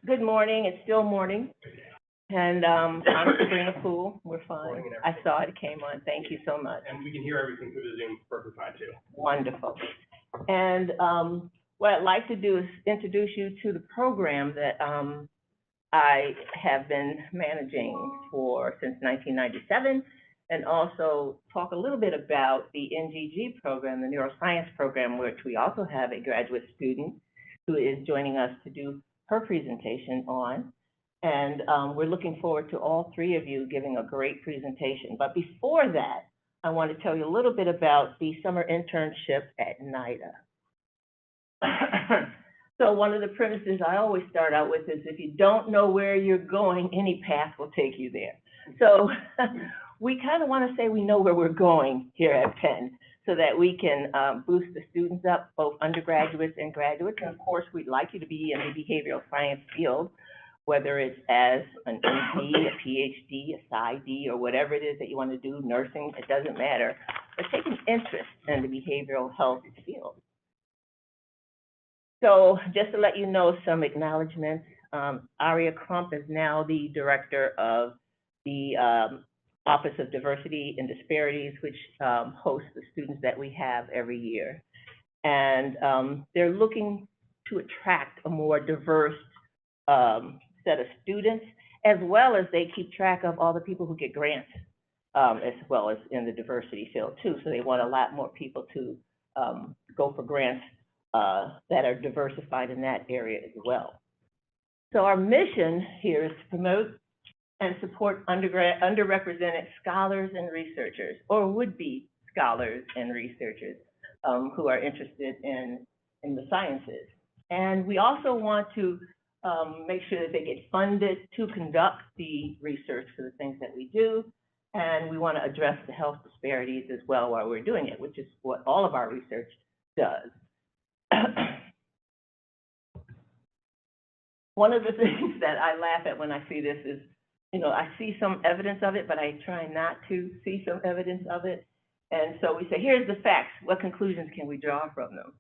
Good morning. It's still morning, and I'm Sabrina Poole. We're fine. Morning and I everything. saw it came on. Thank you so much. And we can hear everything through the Zoom perfectly fine too. Wonderful. And what I'd like to do is introduce you to the program that I have been managing since 1997, and also talk a little bit about the NGG program, the neuroscience program, which we also have a graduate student who is joining us to do her presentation on. And we're looking forward to all three of you giving a great presentation. But before that, I want to tell you a little bit about the summer internship at NIDA. So one of the premises I always start out with is if you don't know where you're going, any path will take you there. So we kind of want to say we know where we're going here at Penn so that we can boost the students up, both undergraduates and graduates. And of course, we'd like you to be in the behavioral science field, whether it's as an MD, a PhD, a PsyD, or whatever it is that you want to do, nursing, it doesn't matter. But take an interest in the behavioral health field. So just to let you know some acknowledgments, Aria Crump is now the director of the Office of Diversity and Disparities, which hosts the students that we have every year. And they're looking to attract a more diverse set of students, as well as they keep track of all the people who get grants, as well as in the diversity field too. So they want a lot more people to go for grants that are diversified in that area as well. So our mission here is to promote and support underrepresented scholars and researchers, or would-be scholars and researchers who are interested in the sciences. And we also want to make sure that they get funded to conduct the research for the things that we do. And we want to address the health disparities as well while we're doing it, which is what all of our research does. One of the things that I laugh at when I see this is, you know, I see some evidence of it, but I try not to see some evidence of it. And so we say, here's the facts. What conclusions can we draw from them?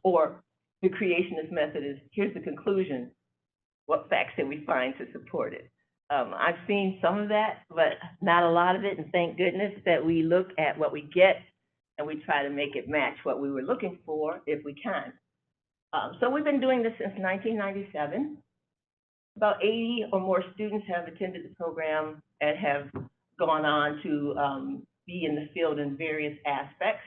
Or the creationist method is, here's the conclusion. What facts can we find to support it? I've seen some of that, but not a lot of it. And thank goodness that we look at what we get and we try to make it match what we were looking for if we can. So we've been doing this since 1997. About 80 or more students have attended the program and have gone on to be in the field in various aspects.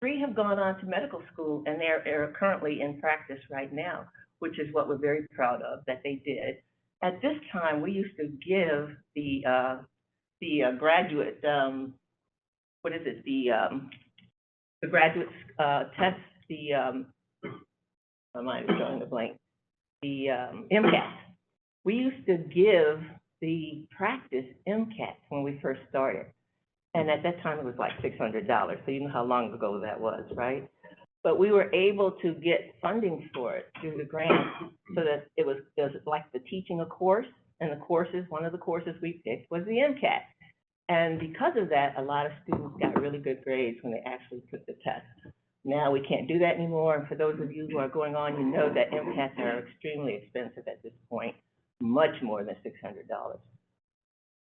3 have gone on to medical school, and they're currently in practice right now, which is what we're very proud of that they did. At this time, we used to give the graduate, what is it, the graduate test, my mind is drawing a blank, the MCAT. We used to give the practice MCAT when we first started. And at that time, it was like $600. So you know how long ago that was, right? But we were able to get funding for it through the grant so that it was like the teaching a course. And the courses, one of the courses we picked was the MCAT. And because of that, a lot of students got really good grades when they actually took the test. Now we can't do that anymore. And for those of you who are going on, you know that MCATs are extremely expensive at this point, much more than $600.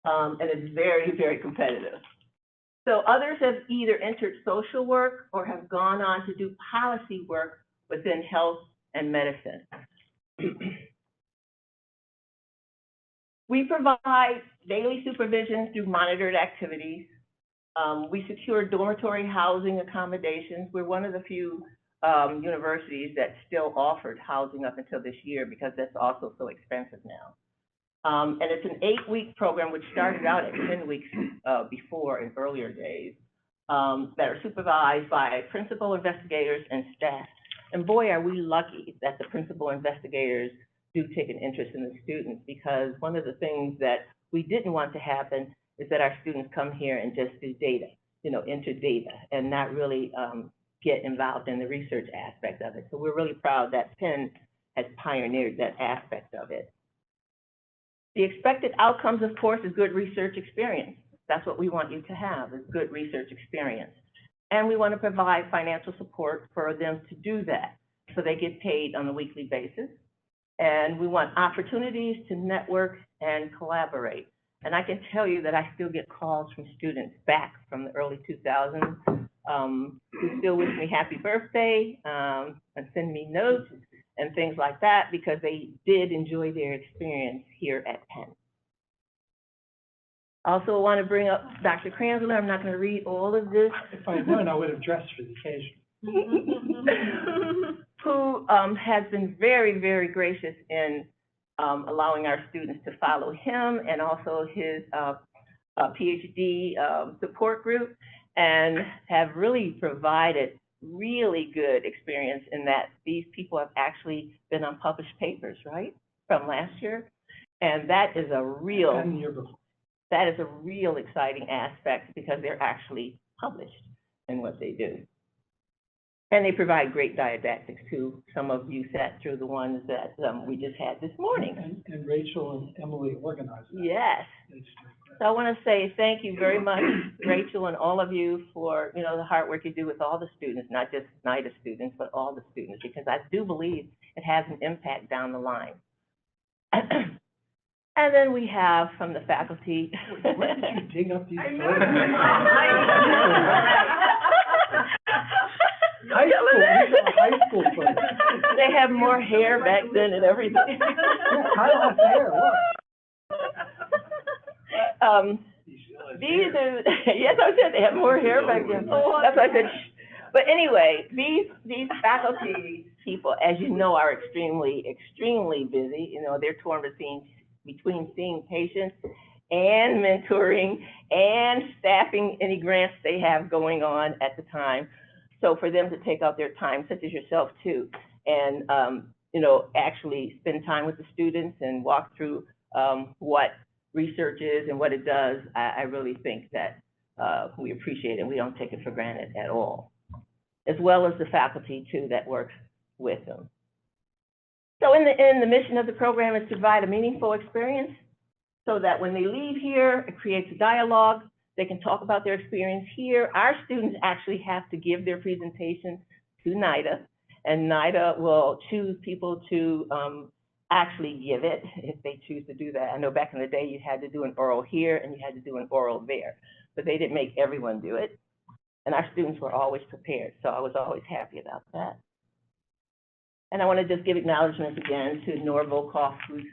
And it's very, very competitive. So others have either entered social work or have gone on to do policy work within health and medicine. We provide daily supervision through monitored activities. We secure dormitory housing accommodations. We're one of the few universities that still offered housing up until this year because that's also so expensive now. And it's an 8-week program, which started out at 10 weeks before in earlier days, that are supervised by principal investigators and staff. And boy, are we lucky that the principal investigators do take an interest in the students, because one of the things that we didn't want to happen is that our students come here and just do data, you know, enter data, and not really get involved in the research aspect of it. So we're really proud that Penn has pioneered that aspect of it. The expected outcomes, of course, is good research experience. That's what we want you to have, is good research experience. And we want to provide financial support for them to do that. So they get paid on a weekly basis. And we want opportunities to network and collaborate. And I can tell you that I still get calls from students back from the early 2000s who still wish me happy birthday and send me notes and things like that because they did enjoy their experience here at Penn. Also, I want to bring up Dr. Kranzler. I'm not going to read all of this. If I'd known, I would have dressed for the occasion. Who has been very, very gracious in allowing our students to follow him and also his PhD support group, and have really provided really good experience in that these people have actually been on published papers, right, from last year. And that is a real, And the year before. that is a real exciting aspect because they're actually published in what they do. And they provide great didactics too. Some of you sat through the ones that we just had this morning. And Rachel and Emily organized that. Yes. So I want to say thank you very much, Rachel, and all of you for, you know, the hard work you do with all the students, not just NIDA students, but all the students, because I do believe it has an impact down the line. And then we have from the faculty. Where did you dig up these photos? High school photos. They have more hair back then and everything. Yeah, Kyle has hair, look. These are, yes, I said they have more hair back then. That's why I said, shh. But anyway, these faculty people, as you know, are extremely busy. You know, they're torn between seeing patients and mentoring and staffing any grants they have going on at the time. So for them to take out their time, such as yourself too, and you know, actually spend time with the students and walk through what research is and what it does, I really think that we appreciate it and we don't take it for granted at all. As well as the faculty too that works with them. So in the mission of the program is to provide a meaningful experience so that when they leave here, it creates a dialogue. They can talk about their experience here. Our students actually have to give their presentation to NIDA, and NIDA will choose people to actually give it if they choose to do that. I know back in the day you had to do an oral here and you had to do an oral there, but they didn't make everyone do it. And our students were always prepared, so I was always happy about that. And I want to just give acknowledgments again to Nora Volkoff, who's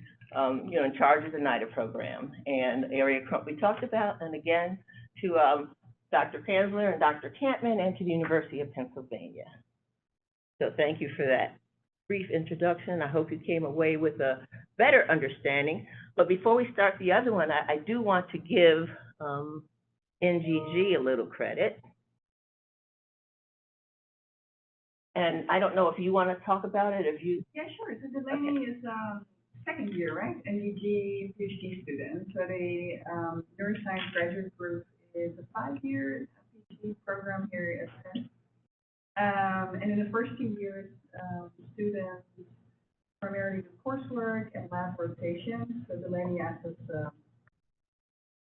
you know, in charge of the NIDA program, and Area Crump we talked about, and again to Dr. Kranzler and Dr. Campman, and to the University of Pennsylvania. So thank you for that brief introduction. I hope you came away with a better understanding. But before we start the other one, I do want to give NGG a little credit. And I don't know if you want to talk about it, if you. Yeah, sure. So Delaney is second year, right? NGG PhD student. So the neuroscience graduate group is a 5-year PhD program here at Penn. And in the first 2 years, students primarily do coursework and lab rotation. So Delaney asked us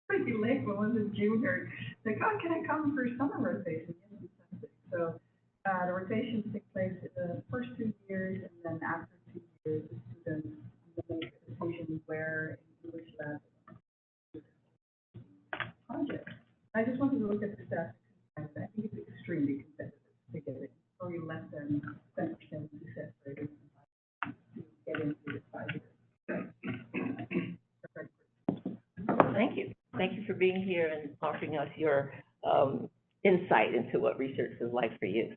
pretty late, when was it, June, or like, oh, can I come for summer rotation? Yes, so the rotations take place in the first 2 years, and then after 2 years, the students make a decision where in which lab project. I just wanted to look at the stats. I think it's extremely competitive to get it. Probably less than 10% success rate to get into the 5 years. Thank you. Thank you for being here and offering us your insight into what research is like for you.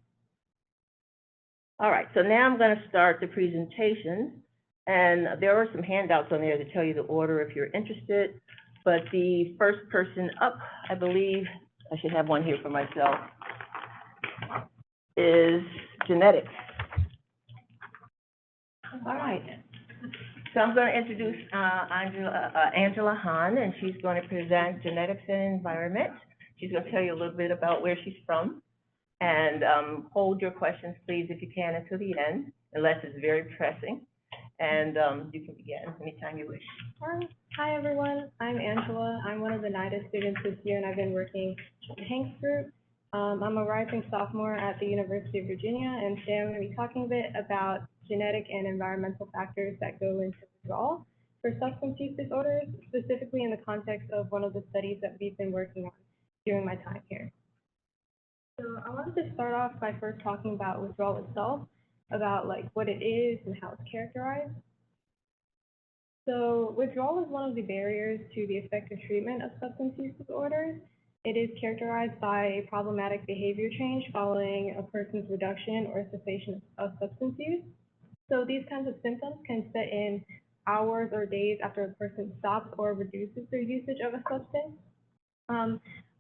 All right, so now I'm going to start the presentation, and there are some handouts on there to tell you the order if you're interested, but the first person up, I believe, I should have one here for myself, is genetics. All right, so I'm going to introduce Angela Hahn, and she's going to present genetics and environment. She's going to tell you a little bit about where she's from. And hold your questions, please, if you can, until the end, unless it's very pressing. And you can begin anytime you wish. Hi, everyone. I'm Angela. I'm one of the NIDA students this year, and I've been working with Hank's group. I'm a rising sophomore at the University of Virginia, and today I'm going to be talking a bit about genetic and environmental factors that go into withdrawal for substance use disorders, specifically in the context of one of the studies that we've been working on during my time here. So I wanted to start off by first talking about withdrawal itself, about like what it is and how it's characterized. So withdrawal is one of the barriers to the effective treatment of substance use disorders. It is characterized by a problematic behavior change following a person's reduction or cessation of substance use. So these kinds of symptoms can set in hours or days after a person stops or reduces their usage of a substance.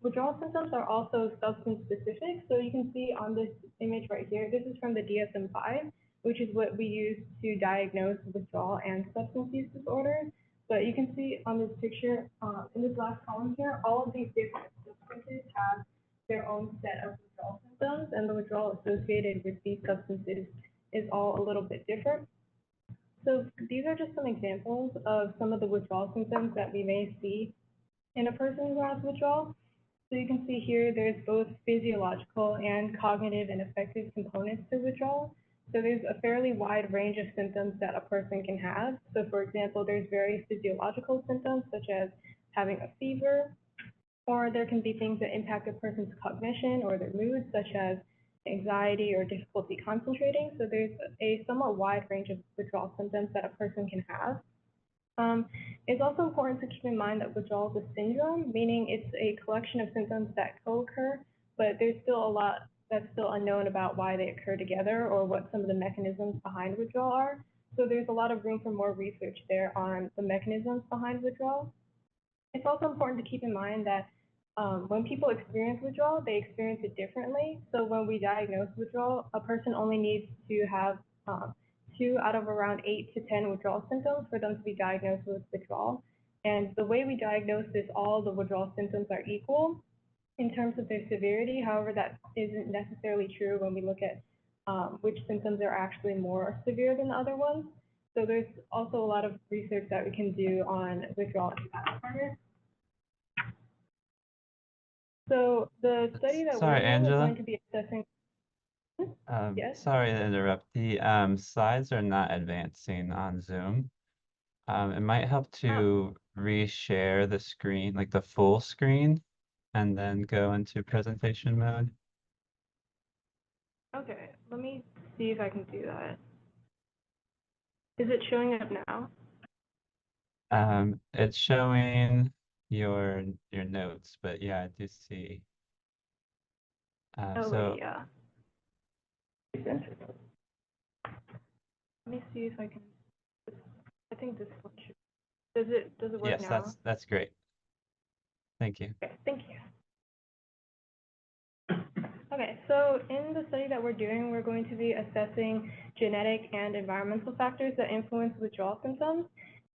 Withdrawal symptoms are also substance specific. So you can see on this image right here, this is from the DSM-5, which is what we use to diagnose withdrawal and substance use disorders. But you can see on this picture, in this last column here, all of these different substances have their own set of withdrawal symptoms, and the withdrawal associated with these substances is all a little bit different. So these are just some examples of some of the withdrawal symptoms that we may see in a person who has withdrawal. So you can see here, there's both physiological and cognitive and affective components to withdrawal. So there's a fairly wide range of symptoms that a person can have. So for example, there's very physiological symptoms such as having a fever, or there can be things that impact a person's cognition or their mood, such as anxiety or difficulty concentrating. So there's a somewhat wide range of withdrawal symptoms that a person can have. It's also important to keep in mind that withdrawal is a syndrome, meaning it's a collection of symptoms that co-occur, but there's still a lot that's still unknown about why they occur together or what some of the mechanisms behind withdrawal are. So there's a lot of room for more research there on the mechanisms behind withdrawal. It's also important to keep in mind that when people experience withdrawal, they experience it differently. So when we diagnose withdrawal, a person only needs to have 2 out of around 8 to 10 withdrawal symptoms for them to be diagnosed with withdrawal. And the way we diagnose this, all the withdrawal symptoms are equal in terms of their severity. However, that isn't necessarily true when we look at which symptoms are actually more severe than the other ones. So there's also a lot of research that we can do on withdrawal in that department. So the study that Sorry, we're Angela? going to be assessing. Yes? Sorry to interrupt. The slides are not advancing on Zoom. It might help to reshare the screen, like the full screen, and then go into presentation mode. Okay, let me see if I can do that. Is it showing up now? It's showing your notes, but yeah, I do see. Oh, So wait, yeah. Let me see if I can. I think this one should. Does it work yes, now? that's great. Thank you. Okay, thank you. Okay, so in the study that we're doing, we're going to be assessing genetic and environmental factors that influence withdrawal symptoms.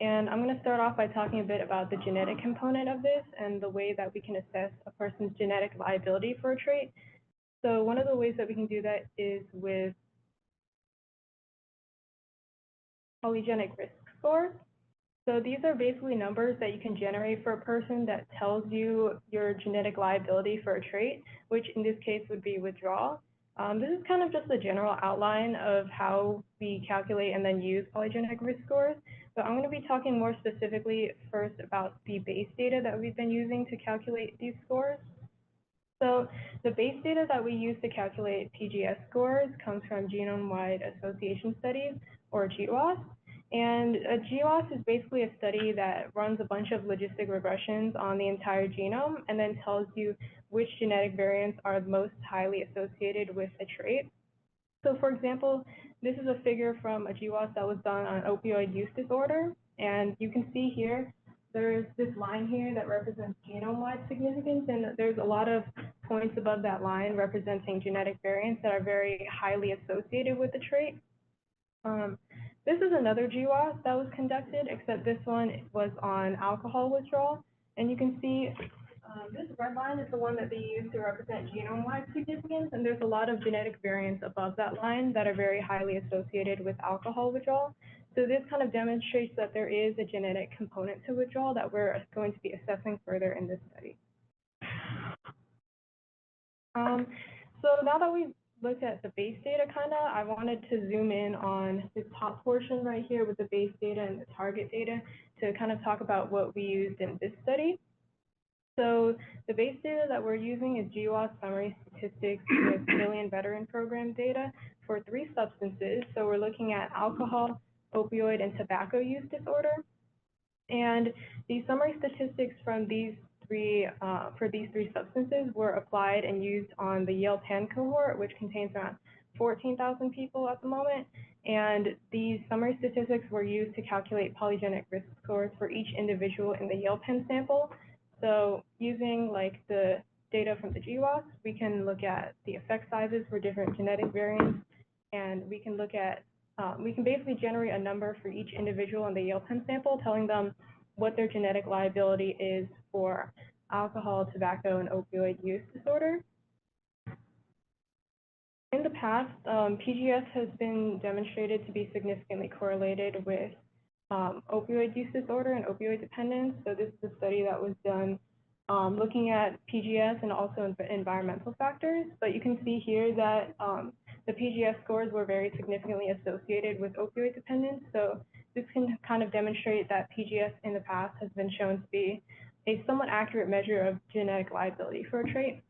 And I'm going to start off by talking a bit about the genetic component of this and the way that we can assess a person's genetic liability for a trait. So one of the ways that we can do that is with polygenic risk scores. So these are basically numbers that you can generate for a person that tells you your genetic liability for a trait, which in this case would be withdrawal. This is kind of just the general outline of how we calculate and then use polygenic risk scores. But I'm going to be talking more specifically first about the base data that we've been using to calculate these scores. So the base data that we use to calculate PGS scores comes from genome-wide association studies, or GWAS. And a GWAS is basically a study that runs a bunch of logistic regressions on the entire genome and then tells you which genetic variants are most highly associated with a trait. So for example, this is a figure from a GWAS that was done on opioid use disorder. And you can see here, there's this line here that represents genome-wide significance, and there's a lot of points above that line representing genetic variants that are very highly associated with the trait. This is another GWAS that was conducted, except this one was on alcohol withdrawal. And you can see this red line is the one that they use to represent genome-wide significance, and there's a lot of genetic variants above that line that are very highly associated with alcohol withdrawal. So this kind of demonstrates that there is a genetic component to withdrawal that we're going to be assessing further in this study. So now that we've looked at the base data I wanted to zoom in on this top portion right here with the base data and the target data to kind of talk about what we used in this study. So the base data that we're using is GWAS summary statistics with Million Veteran Program data for 3 substances. So we're looking at alcohol, opioid, and tobacco use disorder. And the summary statistics from these for these 3 substances were applied and used on the Yale Penn cohort, which contains around 14,000 people at the moment. And these summary statistics were used to calculate polygenic risk scores for each individual in the Yale Penn sample. So using like the data from the GWAS, we can look at the effect sizes for different genetic variants, and we can look at, we can basically generate a number for each individual in the Yale Penn sample, telling them what their genetic liability is for alcohol, tobacco, and opioid use disorder. In the past, PGS has been demonstrated to be significantly correlated with opioid use disorder and opioid dependence. So this is a study that was done looking at PGS and also environmental factors. But you can see here that the PGS scores were very significantly associated with opioid dependence. So this can kind of demonstrate that PGS in the past has been shown to be a somewhat accurate measure of genetic liability for a trait.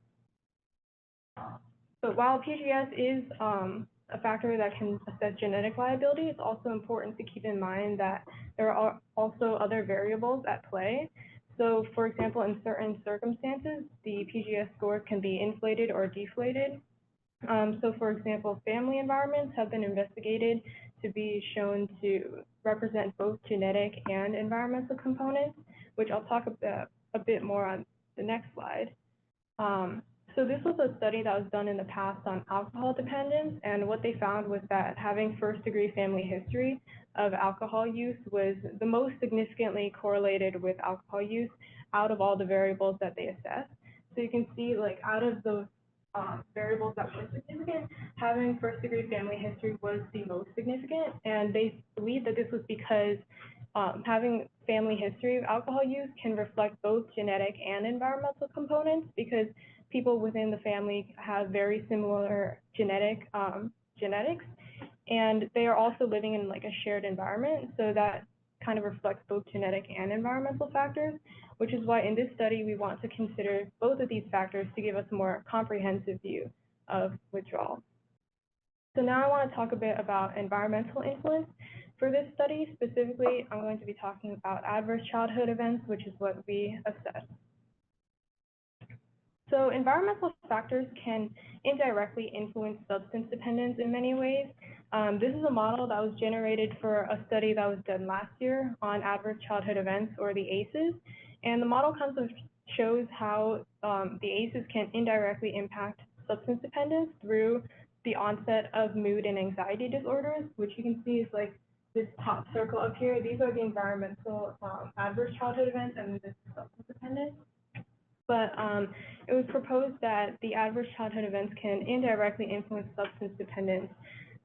But while PGS is a factor that can assess genetic liability, it's also important to keep in mind that there are also other variables at play. So for example, in certain circumstances, the PGS score can be inflated or deflated. So for example, family environments have been investigated to be shown to represent both genetic and environmental components, which I'll talk about a bit more on the next slide. So this was a study that was done in the past on alcohol dependence, and what they found was that having first-degree family history of alcohol use was the most significantly correlated with alcohol use out of all the variables that they assessed. So you can see, like, out of those variables that were significant, having first-degree family history was the most significant, and they believe that this was because having family history of alcohol use can reflect both genetic and environmental components, because people within the family have very similar genetics, and they are also living in like a shared environment, so that kind of reflects both genetic and environmental factors, which is why in this study we want to consider both of these factors to give us a more comprehensive view of withdrawal. So now I want to talk a bit about environmental influence. For this study specifically, I'm going to be talking about adverse childhood events, which is what we assess. So environmental factors can indirectly influence substance dependence in many ways. This is a model that was generated for a study that was done last year on adverse childhood events, or the ACEs. And the model kind of shows how the ACEs can indirectly impact substance dependence through the onset of mood and anxiety disorders, which you can see is like this top circle up here. These are the environmental adverse childhood events, and this is substance dependence. But it was proposed that the adverse childhood events can indirectly influence substance dependence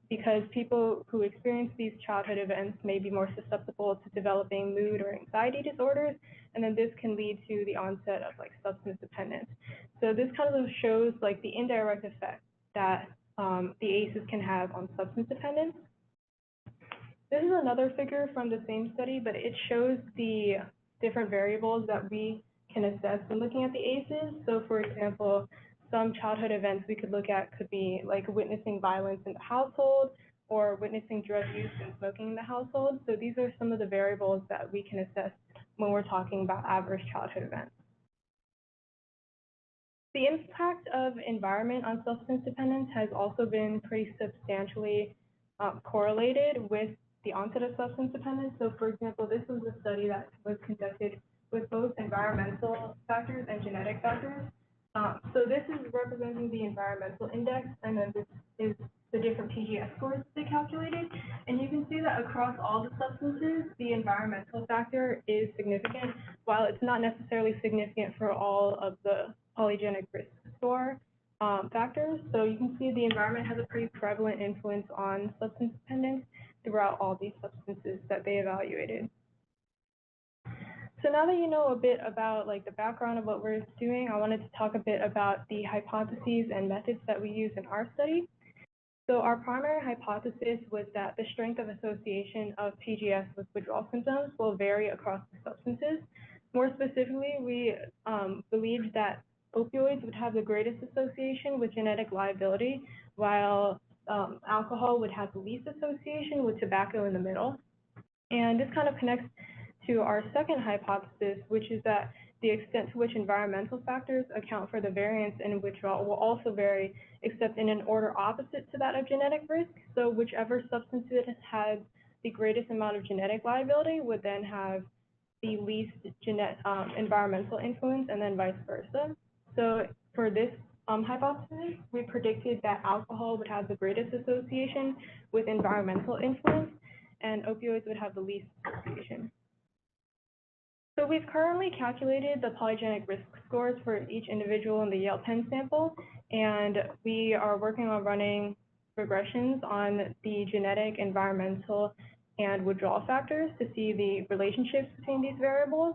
because people who experience these childhood events may be more susceptible to developing mood or anxiety disorders, and then this can lead to the onset of like substance dependence. So this kind of shows like the indirect effect that the ACEs can have on substance dependence. This is another figure from the same study, but it shows the different variables that we can assess when looking at the ACEs. So for example, some childhood events we could look at could be like witnessing violence in the household or witnessing drug use and smoking in the household. So these are some of the variables that we can assess when we're talking about adverse childhood events. The impact of environment on substance dependence has also been pretty substantially correlated with the onset of substance dependence. So for example, this was a study that was conducted with both environmental factors and genetic factors. So this is representing the environmental index, and then this is the different PGS scores that they calculated. And you can see that across all the substances, the environmental factor is significant, while it's not necessarily significant for all of the polygenic risk score factors. So you can see the environment has a pretty prevalent influence on substance dependence throughout all these substances that they evaluated. So now that you know a bit about like the background of what we're doing, I wanted to talk a bit about the hypotheses and methods that we use in our study. So our primary hypothesis was that the strength of association of PGS with withdrawal symptoms will vary across the substances. More specifically, we believed that opioids would have the greatest association with genetic liability, while alcohol would have the least association, with tobacco in the middle. And this kind of connects to our second hypothesis, which is that the extent to which environmental factors account for the variance in withdrawal will also vary, except in an order opposite to that of genetic risk. So whichever substance has the greatest amount of genetic liability would then have the least environmental influence, and then vice versa. So for this hypothesis, we predicted that alcohol would have the greatest association with environmental influence, and opioids would have the least association. So we've currently calculated the polygenic risk scores for each individual in the Yale Penn sample, and we are working on running regressions on the genetic, environmental, and withdrawal factors to see the relationships between these variables.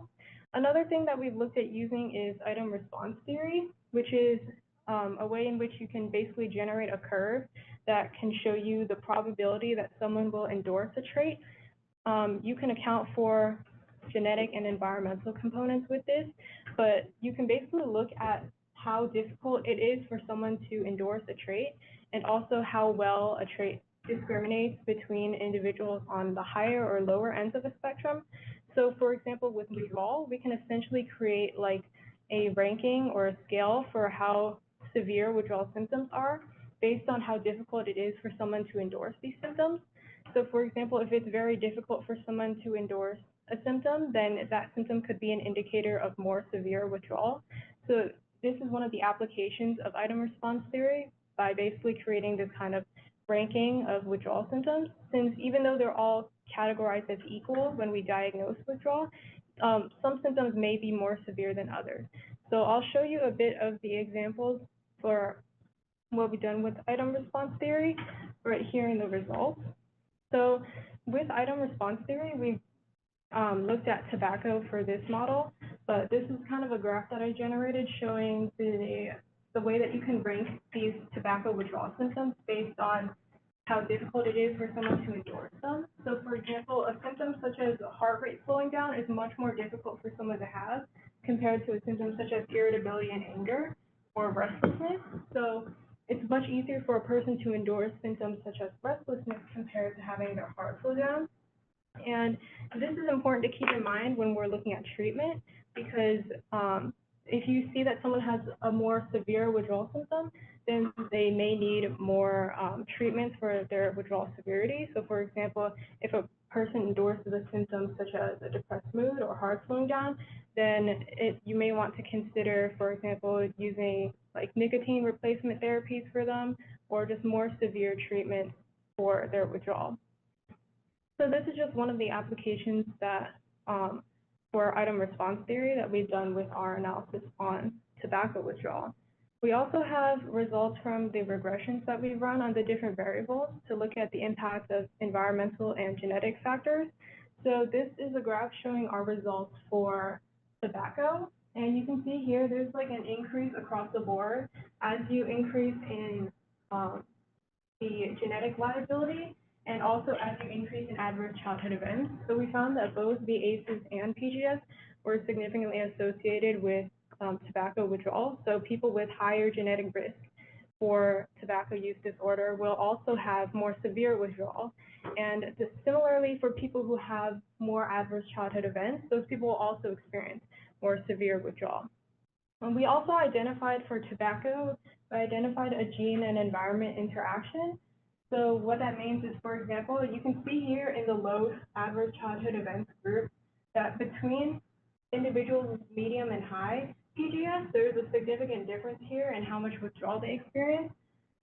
Another thing that we've looked at using is item response theory, which is a way in which you can basically generate a curve that can show you the probability that someone will endorse a trait. You can account for genetic and environmental components with this, but you can basically look at how difficult it is for someone to endorse a trait, and also how well a trait discriminates between individuals on the higher or lower ends of the spectrum. So for example, with withdrawal, we can essentially create like a ranking or a scale for how severe withdrawal symptoms are based on how difficult it is for someone to endorse these symptoms. So for example, if it's very difficult for someone to endorse a symptom, then that symptom could be an indicator of more severe withdrawal. So this is one of the applications of item response theory, by basically creating this kind of ranking of withdrawal symptoms, since even though they're all categorized as equal when we diagnose withdrawal, some symptoms may be more severe than others. So I'll show you a bit of the examples for what we've done with item response theory right here in the results. So with item response theory, we've looked at tobacco for this model, but this is kind of a graph that I generated showing the way that you can rank these tobacco withdrawal symptoms based on how difficult it is for someone to endorse them. So for example, a symptom such as heart rate slowing down is much more difficult for someone to have compared to a symptom such as irritability and anger or restlessness. So it's much easier for a person to endorse symptoms such as restlessness compared to having their heart slow down. And this is important to keep in mind when we're looking at treatment, because if you see that someone has a more severe withdrawal symptom, then they may need more treatments for their withdrawal severity. So for example, if a person endorses a symptom such as a depressed mood or heart slowing down, then you may want to consider, for example, using like nicotine replacement therapies for them, or just more severe treatment for their withdrawal. So this is just one of the applications that for item response theory that we've done with our analysis on tobacco withdrawal. We also have results from the regressions that we run on the different variables to look at the impact of environmental and genetic factors. So this is a graph showing our results for tobacco. And you can see here, there's like an increase across the board as you increase in the genetic liability, and also as you increase in adverse childhood events. So we found that both the ACEs and PGS were significantly associated with tobacco withdrawal. So people with higher genetic risk for tobacco use disorder will also have more severe withdrawal. And similarly, for people who have more adverse childhood events, those people will also experience more severe withdrawal. And we also identified for tobacco, we identified a gene and environment interaction. So what that means is, for example, you can see here in the low adverse childhood events group that between individuals with medium and high PGS, there's a significant difference here in how much withdrawal they experience.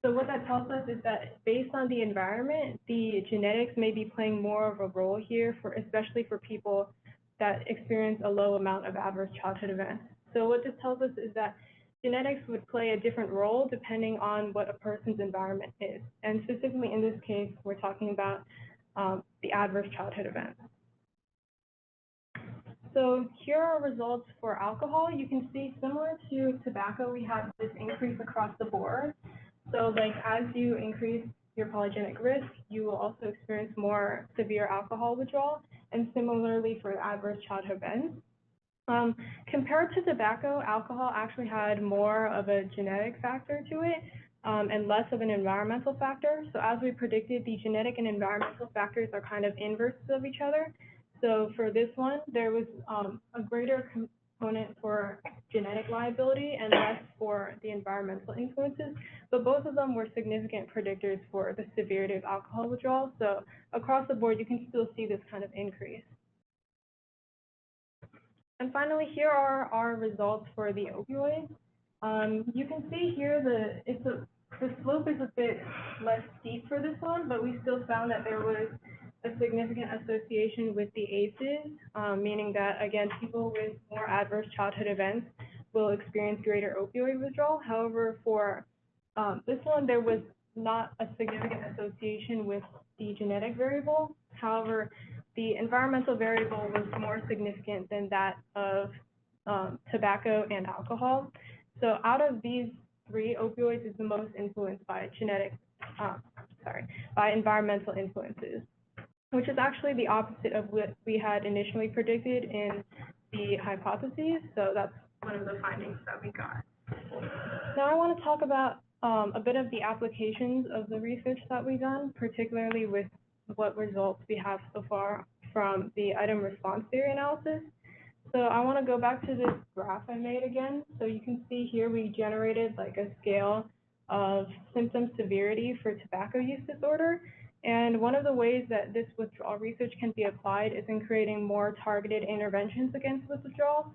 So what that tells us is that based on the environment, the genetics may be playing more of a role here, especially for people that experience a low amount of adverse childhood events. So what this tells us is that genetics would play a different role depending on what a person's environment is. And specifically in this case, we're talking about the adverse childhood events. So here are results for alcohol. You can see similar to tobacco, we have this increase across the board. So like as you increase your polygenic risk, you will also experience more severe alcohol withdrawal, and similarly for adverse childhood events. Compared to tobacco, alcohol actually had more of a genetic factor to it, and less of an environmental factor. So as we predicted, the genetic and environmental factors are kind of inverses of each other. So for this one, there was a greater component for genetic liability and less for the environmental influences, but both of them were significant predictors for the severity of alcohol withdrawal. So across the board, you can still see this kind of increase. And finally, here are our results for the opioids. You can see here the slope is a bit less steep for this one, but we still found that there was a significant association with the ACEs, meaning that, again, people with more adverse childhood events will experience greater opioid withdrawal. However, for this one, there was not a significant association with the genetic variable. However, the environmental variable was more significant than that of tobacco and alcohol. So out of these three, opioids is the most influenced by by environmental influences, which is actually the opposite of what we had initially predicted in the hypotheses. So that's one of the findings that we got. Now I want to talk about a bit of the applications of the research that we've done, particularly with what results we have so far from the item response theory analysis. So I want to go back to this graph I made again. So you can see here we generated like a scale of symptom severity for tobacco use disorder. And one of the ways that this withdrawal research can be applied is in creating more targeted interventions against withdrawal.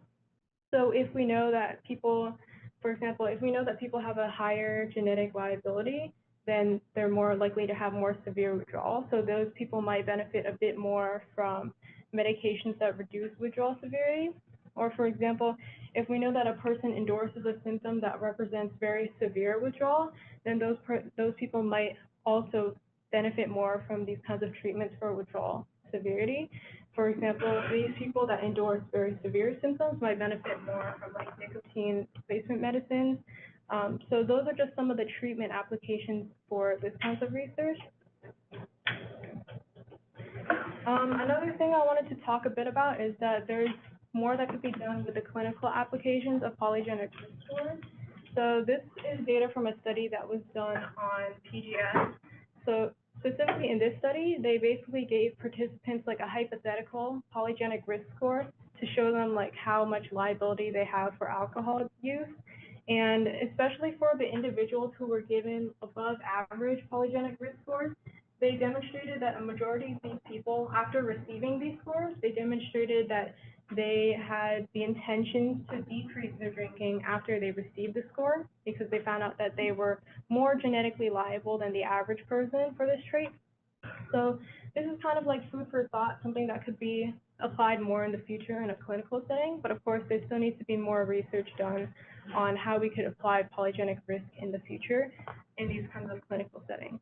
So if we know that people, for example, if we know that people have a higher genetic liability, then they're more likely to have more severe withdrawal. So those people might benefit a bit more from medications that reduce withdrawal severity. Or for example, if we know that a person endorses a symptom that represents very severe withdrawal, then those people might also benefit more from these kinds of treatments for withdrawal severity. For example, these people that endorse very severe symptoms might benefit more from like nicotine replacement medicines. So those are just some of the treatment applications for this kinds of research. Another thing I wanted to talk a bit about is that there's more that could be done with the clinical applications of polygenic risk scores. So this is data from a study that was done on PGS. So specifically in this study, they basically gave participants like a hypothetical polygenic risk score to show them like how much liability they have for alcohol use. And especially for the individuals who were given above average polygenic risk scores, they demonstrated that a majority of these people, after receiving these scores, they demonstrated that they had the intention to decrease their drinking after they received the score, because they found out that they were more genetically liable than the average person for this trait. So this is kind of like food for thought, something that could be applied more in the future in a clinical setting, but of course there still needs to be more research done on how we could apply polygenic risk in the future in these kinds of clinical settings.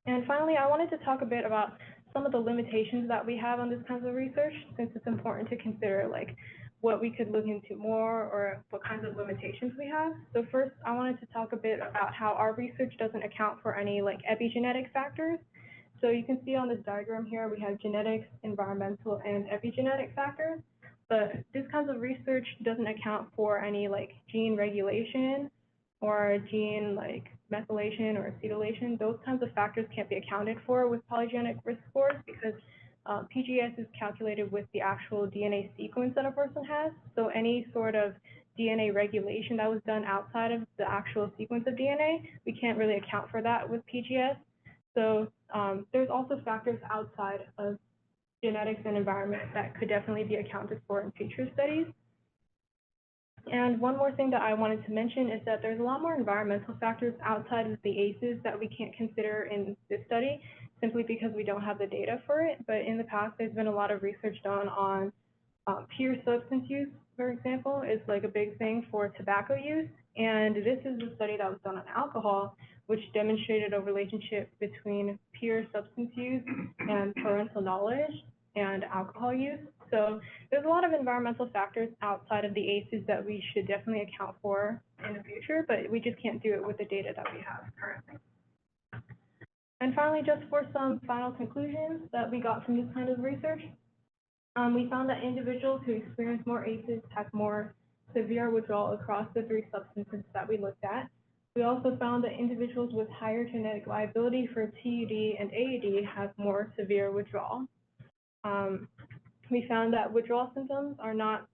And finally, I wanted to talk a bit about some of the limitations that we have on this kinds of research, since it's important to consider like what we could look into more or what kinds of limitations we have. So first, I wanted to talk a bit about how our research doesn't account for any like epigenetic factors. So you can see on this diagram here, we have genetics, environmental, and epigenetic factors. But this kinds of research doesn't account for any like gene regulation or gene like methylation or acetylation. Those kinds of factors can't be accounted for with polygenic risk scores because PGS is calculated with the actual DNA sequence that a person has. So any sort of DNA regulation that was done outside of the actual sequence of DNA, we can't really account for that with PGS. So there's also factors outside of genetics and environment that could definitely be accounted for in future studies. And one more thing that I wanted to mention is that there's a lot more environmental factors outside of the ACEs that we can't consider in this study, simply because we don't have the data for it. But in the past, there's been a lot of research done on peer substance use, for example, is like a big thing for tobacco use. And this is a study that was done on alcohol, which demonstrated a relationship between peer substance use and parental knowledge and alcohol use. So there's a lot of environmental factors outside of the ACEs that we should definitely account for in the future, but we just can't do it with the data that we have currently. And finally, just for some final conclusions that we got from this kind of research, we found that individuals who experience more ACEs have more severe withdrawal across the 3 substances that we looked at. We also found that individuals with higher genetic liability for TUD and AUD have more severe withdrawal. We found that withdrawal symptoms are not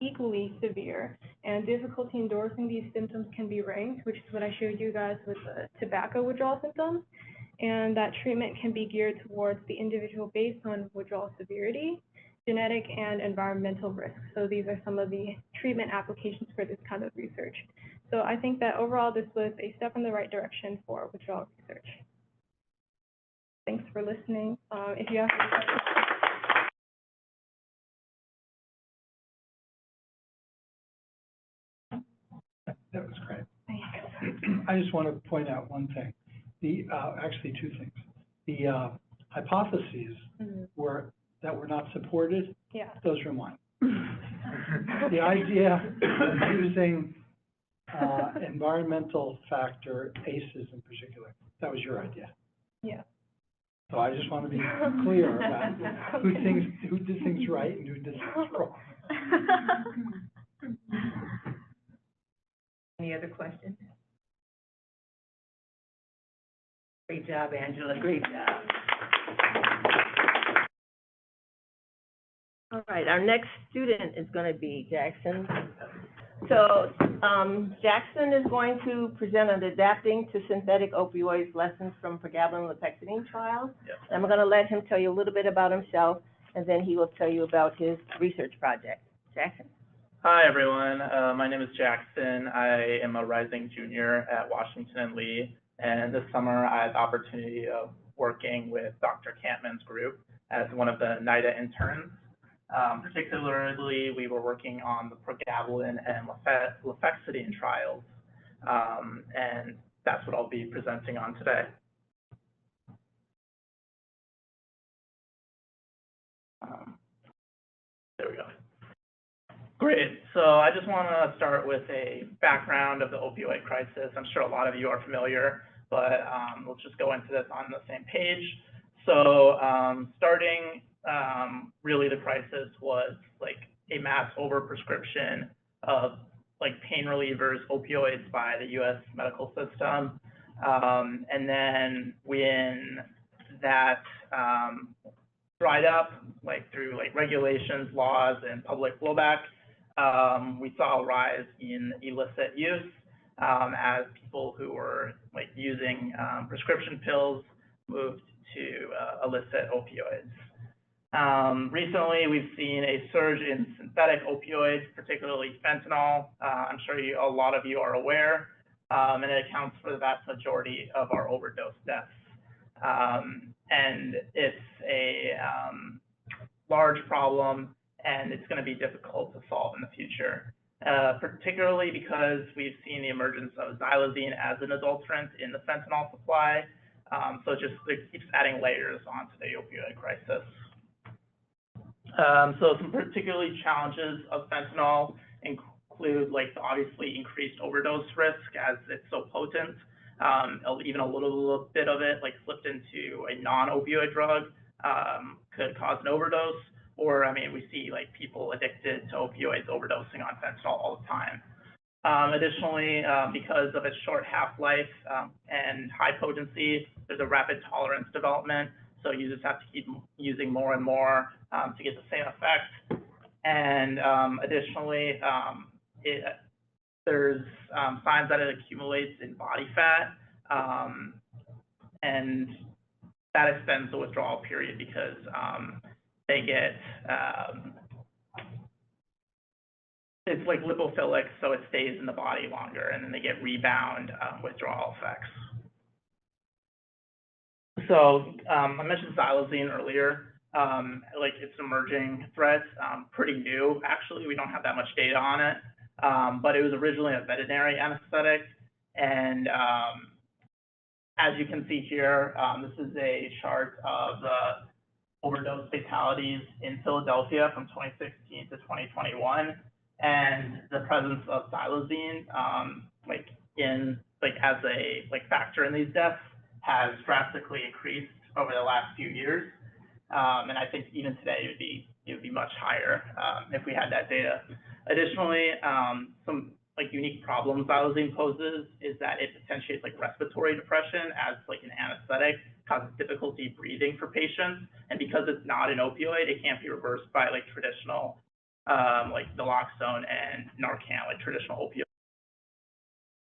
equally severe, and difficulty endorsing these symptoms can be ranked, which is what I showed you guys with the tobacco withdrawal symptoms, and that treatment can be geared towards the individual based on withdrawal severity, genetic, and environmental risks. So these are some of the treatment applications for this kind of research. So I think that overall this was a step in the right direction for withdrawal research. Thanks for listening. If you have any questions. That was great. I just want to point out one thing. Actually 2 things. The hypotheses that were not supported, those are mine. The idea of using environmental factor, ACEs in particular, that was your idea. Yeah. So I just want to be clear about who did things right and who did things wrong. Any other questions? Great job, Angela, great job. All right, our next student is going to be Jackson. So Jackson is going to present on adapting to synthetic opioids lessons from pregabalin and lopexidine trials. Yep. I'm going to let him tell you a little bit about himself, and then he will tell you about his research project. Jackson? Hi, everyone. My name is Jackson. I am a rising junior at Washington and Lee, and this summer I had the opportunity of working with Dr. Campman's group as one of the NIDA interns. Particularly, we were working on the pregabalin and lopexidine trials, and that's what I'll be presenting on today. There we go. Great. So I just want to start with a background of the opioid crisis. I'm sure a lot of you are familiar, but let's just go into this on the same page. So starting, really the crisis was like a mass overprescription of like pain relievers, opioids by the U.S. medical system. And then when that dried up, like through like regulations, laws, and public blowback, we saw a rise in illicit use as people who were like using prescription pills moved to illicit opioids. Recently, we've seen a surge in synthetic opioids, particularly fentanyl. I'm sure a lot of you are aware, and it accounts for the vast majority of our overdose deaths. And it's a large problem, and it's going to be difficult to solve in the future, particularly because we've seen the emergence of xylazine as an adulterant in the fentanyl supply. So it keeps adding layers onto the opioid crisis. So some particularly challenges of fentanyl include like the obviously increased overdose risk as it's so potent. Even a little bit of it like slipped into a non-opioid drug could cause an overdose. Or, I mean, we see like people addicted to opioids overdosing on fentanyl all the time. Additionally, because of its short half-life and high potency, there's a rapid tolerance development. So users have to keep using more and more to get the same effect. And additionally, there's signs that it accumulates in body fat, and that extends the withdrawal period because they get, it's like lipophilic, so it stays in the body longer, and then they get rebound withdrawal effects. So I mentioned xylazine earlier. Like it's an emerging threat, pretty new. Actually, we don't have that much data on it, but it was originally a veterinary anesthetic. And as you can see here, this is a chart of the overdose fatalities in Philadelphia from 2016 to 2021, and the presence of xylazine, as a factor in these deaths has drastically increased over the last few years. And I think even today it would be much higher if we had that data. Additionally, some unique problems xylazine poses is that it potentiates respiratory depression as an anesthetic, causes difficulty breathing for patients, and because it's not an opioid, it can't be reversed by traditional naloxone and Narcan, traditional opioids.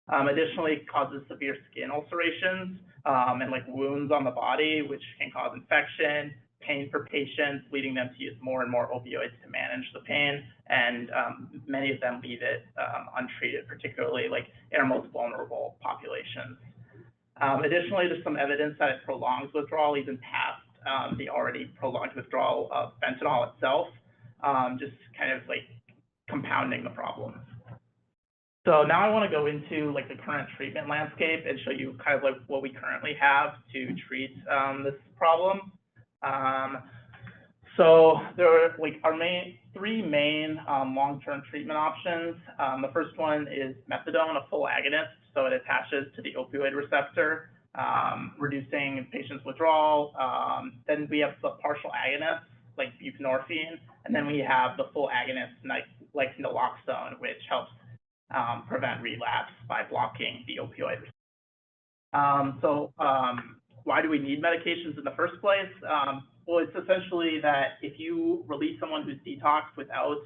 Additionally, it causes severe skin ulcerations and wounds on the body, which can cause infection, pain for patients, leading them to use more and more opioids to manage the pain, and many of them leave it untreated, particularly in our most vulnerable populations. Additionally, there's some evidence that it prolongs withdrawal even past the already prolonged withdrawal of fentanyl itself, just kind of compounding the problems. So now I want to go into the current treatment landscape and show you kind of what we currently have to treat this problem. So there are our three main long-term treatment options. The first one is methadone, a full agonist, so it attaches to the opioid receptor, reducing patients' withdrawal. Then we have the partial agonists like buprenorphine, and then we have the full agonists like naloxone, which helps prevent relapse by blocking the opioid receptor. Why do we need medications in the first place? Well, it's essentially that if you release someone who's detoxed without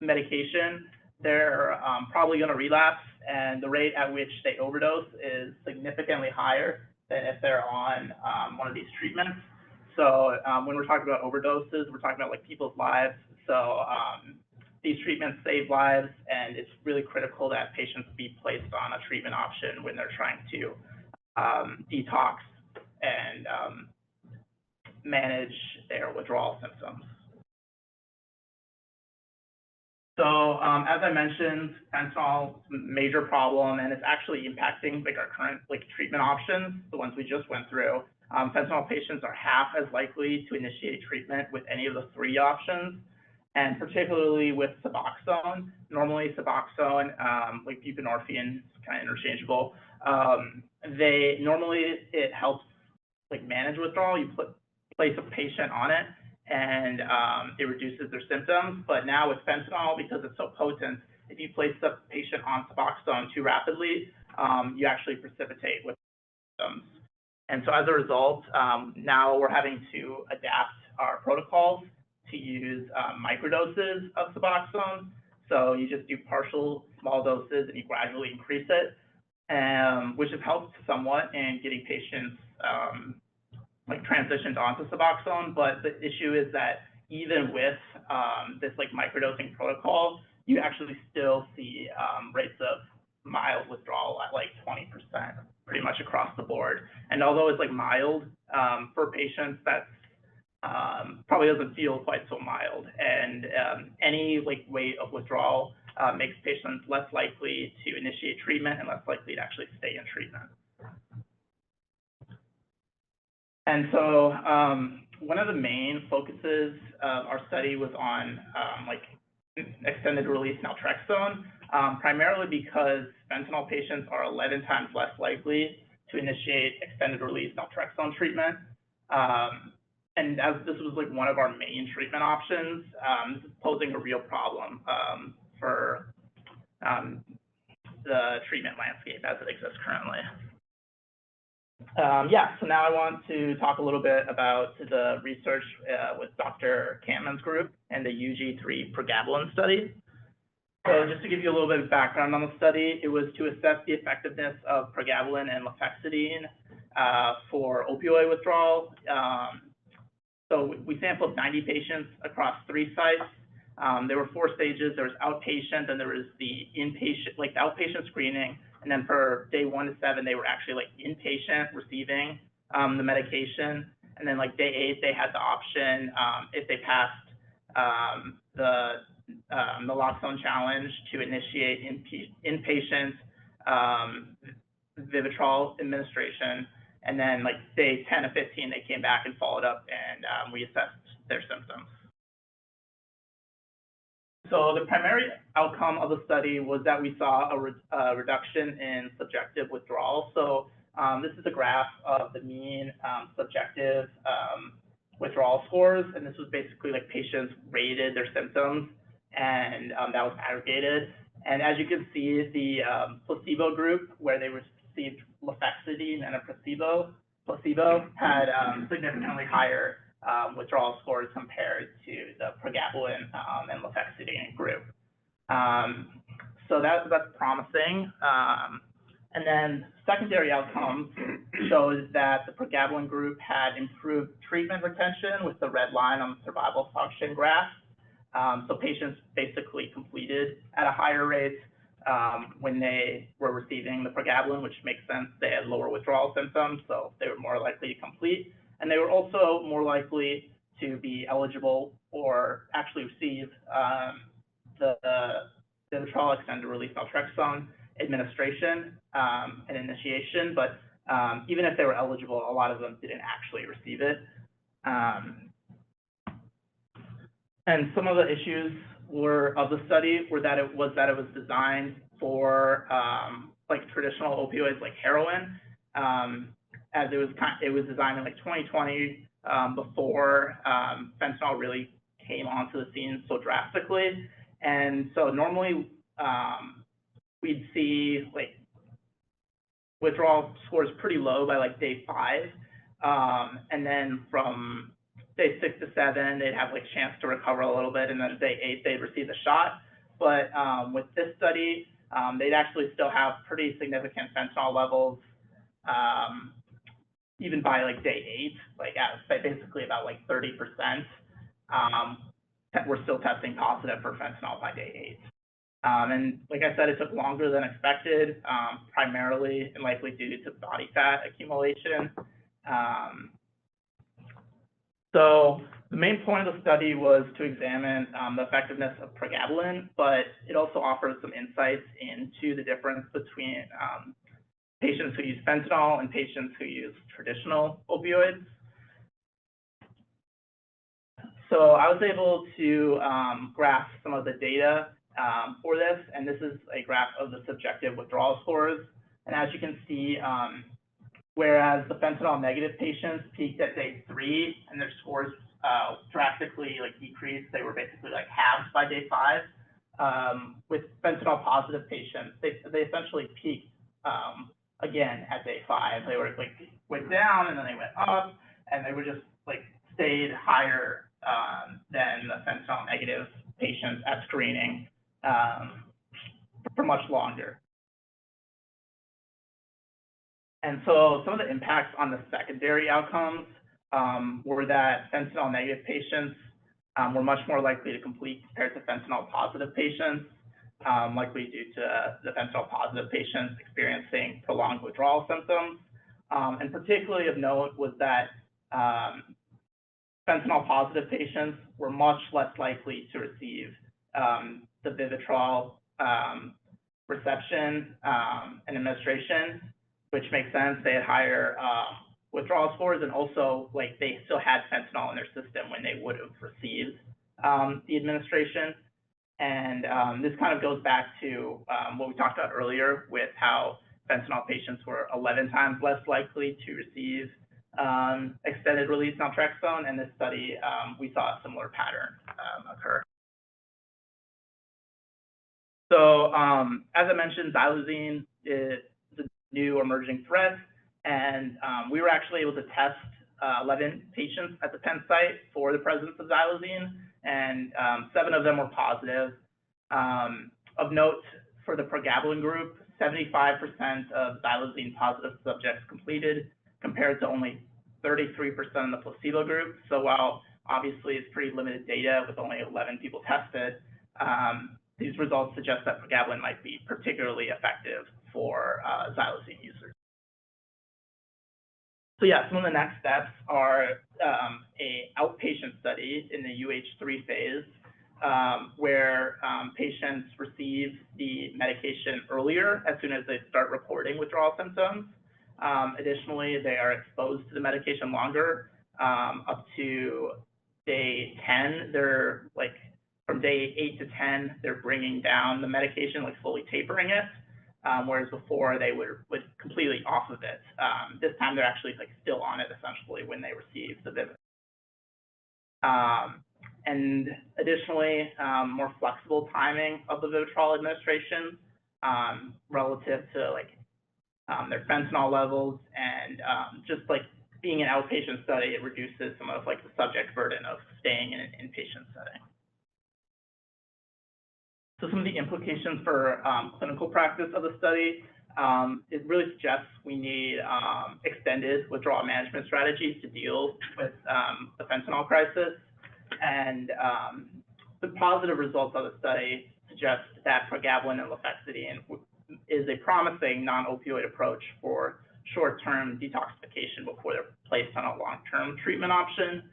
medication, they're probably going to relapse, and the rate at which they overdose is significantly higher than if they're on one of these treatments. So when we're talking about overdoses, we're talking about people's lives. So these treatments save lives, and it's really critical that patients be placed on a treatment option when they're trying to detox and manage their withdrawal symptoms. So as I mentioned, fentanyl is a major problem, and it's actually impacting our current treatment options, the ones we just went through. Fentanyl patients are half as likely to initiate treatment with any of the three options, and particularly with Suboxone. Normally Suboxone, like buprenorphine, is kind of interchangeable. It helps manage withdrawal. You place a patient on it, and it reduces their symptoms. But now with fentanyl, because it's so potent, if you place the patient on Suboxone too rapidly, you actually precipitate with symptoms. And so as a result, now we're having to adapt our protocols to use microdoses of Suboxone. So you just do partial small doses and you gradually increase it, which has helped somewhat in getting patients transitioned onto Suboxone. But the issue is that even with this microdosing protocol, you actually still see rates of mild withdrawal at 20%, pretty much across the board. And although it's mild for patients, that's probably doesn't feel quite so mild. And any rate of withdrawal makes patients less likely to initiate treatment and less likely to actually stay in treatment. And so one of the main focuses of our study was on extended release naltrexone, primarily because fentanyl patients are 11 times less likely to initiate extended release naltrexone treatment. And as this was one of our main treatment options, this is posing a real problem for the treatment landscape as it exists currently. So now I want to talk a little bit about the research with Dr. Kampman's group and the UG3 pregabalin study. So just to give you a little bit of background on the study, it was to assess the effectiveness of pregabalin and lofexidine for opioid withdrawal. So we sampled 90 patients across 3 sites. There were 4 stages. There was outpatient, and there was the inpatient, the outpatient screening. And then for day 1 to 7, they were actually inpatient receiving the medication. And then day 8, they had the option, if they passed the naloxone challenge, to initiate inpatient Vivitrol administration. And then like day 10 of 15, they came back and followed up and we assessed their symptoms. So the primary outcome of the study was that we saw a reduction in subjective withdrawal. So this is a graph of the mean subjective withdrawal scores, and this was basically like patients rated their symptoms, and that was aggregated. And as you can see, the placebo group, where they received lofexidine and a placebo had significantly higher withdrawal scores compared to the pregabalin and lofexidine group. So that's promising. And then secondary outcomes shows that the pregabalin group had improved treatment retention with the red line on the survival function graph. So patients basically completed at a higher rate when they were receiving the pregabalin, which makes sense. They had lower withdrawal symptoms, so they were more likely to complete. And they were also more likely to be eligible or actually receive the vivitrol extended release naltrexone administration and initiation. But even if they were eligible, a lot of them didn't actually receive it. And some of the issues of the study were that it was designed for like traditional opioids like heroin, as it was designed in like 2020 before fentanyl really came onto the scene so drastically. And so normally we'd see like withdrawal scores pretty low by like day 5, and then from day 6 to 7, they'd have like a chance to recover a little bit, and then day 8, they'd receive the shot. But with this study, they'd actually still have pretty significant fentanyl levels, even by like day 8, like at basically about like 30%. We're still testing positive for fentanyl by day 8. And like I said, it took longer than expected, primarily and likely due to body fat accumulation. So the main point of the study was to examine the effectiveness of pregabalin, but it also offers some insights into the difference between patients who use fentanyl and patients who use traditional opioids. So I was able to graph some of the data for this, and this is a graph of the subjective withdrawal scores. And as you can see, whereas the fentanyl negative patients peaked at day 3 and their scores drastically like decreased, they were basically like halved by day 5. With fentanyl positive patients, they essentially peaked again at day 5. They were like went down and then they went up, and they were just like stayed higher than the fentanyl negative patients at screening for much longer. And so some of the impacts on the secondary outcomes were that fentanyl negative patients were much more likely to complete compared to fentanyl positive patients, likely due to the fentanyl positive patients experiencing prolonged withdrawal symptoms. And particularly of note was that fentanyl positive patients were much less likely to receive the vivitrol reception and administration, which makes sense. They had higher withdrawal scores, and also like they still had fentanyl in their system when they would have received the administration. And this kind of goes back to what we talked about earlier with how fentanyl patients were 11 times less likely to receive extended release naltrexone. In this study, we saw a similar pattern occur. So as I mentioned, xylazine is a new emerging threat, and we were actually able to test 11 patients at the Penn site for the presence of xylazine, and 7 of them were positive. Of note, for the pregabalin group, 75% of xylazine positive subjects completed, compared to only 33% in the placebo group. So while obviously it's pretty limited data with only 11 people tested, these results suggest that pregabalin might be particularly effective for xylazine users. So yeah, some of the next steps are a outpatient study in the UH3 phase, where patients receive the medication earlier as soon as they start reporting withdrawal symptoms. Additionally, they are exposed to the medication longer, up to day 10. They're like, from day 8 to 10, they're bringing down the medication, like slowly tapering it, whereas before they would completely off of it. This time they're actually like still on it essentially when they receive the Vivitrol. And additionally, more flexible timing of the Vivitrol administration relative to like their fentanyl levels, and just like being an outpatient study, it reduces some of like the subject burden of staying in an inpatient setting. So some of the implications for clinical practice of the study, it really suggests we need extended withdrawal management strategies to deal with the fentanyl crisis. And the positive results of the study suggest that pregabalin and lofexidine is a promising non-opioid approach for short-term detoxification before they're placed on a long-term treatment option.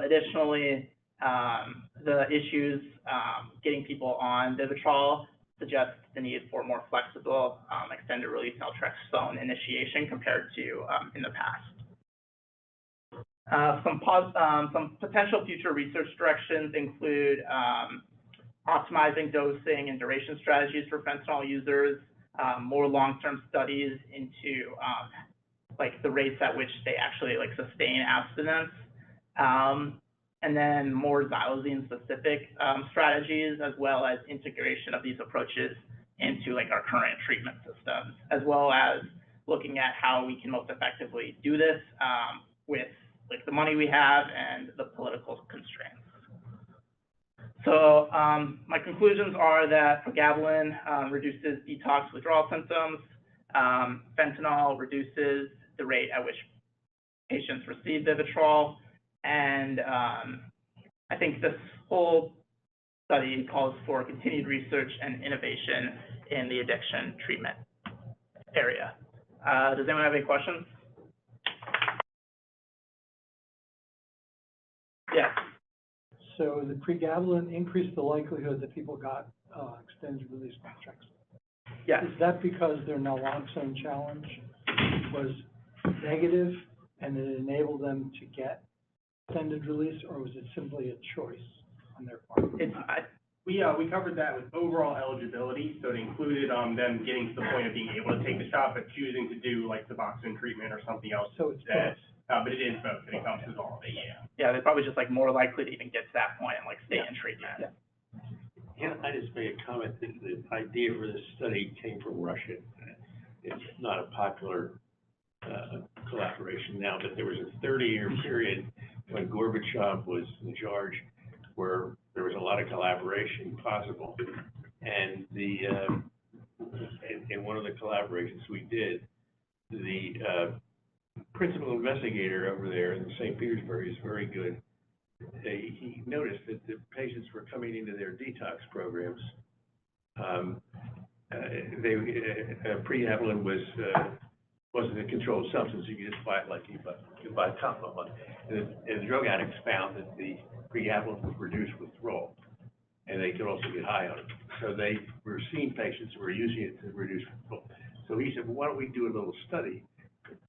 Additionally, the issues getting people on Vivitrol suggest the need for more flexible extended release naltrexone initiation compared to in the past. Some potential future research directions include optimizing dosing and duration strategies for fentanyl users, more long-term studies into like the rates at which they actually like sustain abstinence, and then more xylazine-specific strategies, as well as integration of these approaches into like our current treatment systems, as well as looking at how we can most effectively do this with like the money we have and the political constraints. So my conclusions are that pregabalin reduces detox withdrawal symptoms, fentanyl reduces the rate at which patients receive Vivitrol, and I think this whole study calls for continued research and innovation in the addiction treatment area. Does anyone have any questions? Yeah. So the pregabalin increased the likelihood that people got extended release naltrexone. Yeah. Is that because their naloxone challenge was negative and it enabled them to get extended release, or was it simply a choice on their part? We covered that with overall eligibility, so it included them getting to the point of being able to take the shot, but choosing to do like Suboxone treatment or something else. So it's that, but it is both. It encompasses all of it. Yeah. Yeah, they're probably just like more likely to even get to that point and like stay in treatment. Yeah. Can I just make a comment that the idea for this study came from Russia? It's not a popular collaboration now, but there was a 30-year period when Gorbachev was in charge where there was a lot of collaboration possible. And in one of the collaborations we did, the principal investigator over there in St. Petersburg is very good. He noticed that the patients were coming into their detox programs. Pregabalin wasn't a controlled substance. You could just buy it like you buy Tylenol. And the drug addicts found that the pregabalin would reduce withdrawal, and they could also get high on it. So they were seeing patients who were using it to reduce withdrawal. So he said, well, why don't we do a little study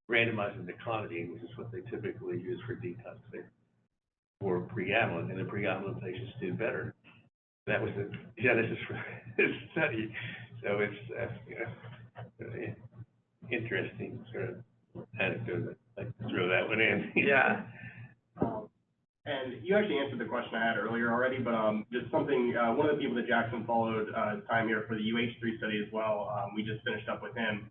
randomizing the clonidine, which is what they typically use for detoxing, for pregabalin, and the pregabalin patients did better. That was the genesis for this study. So it's interesting sort of anecdote. I'd like to throw that one in. Yeah. And you actually answered the question I had earlier already, but just something, one of the people that Jackson followed time here for the UH3 study as well, we just finished up with him.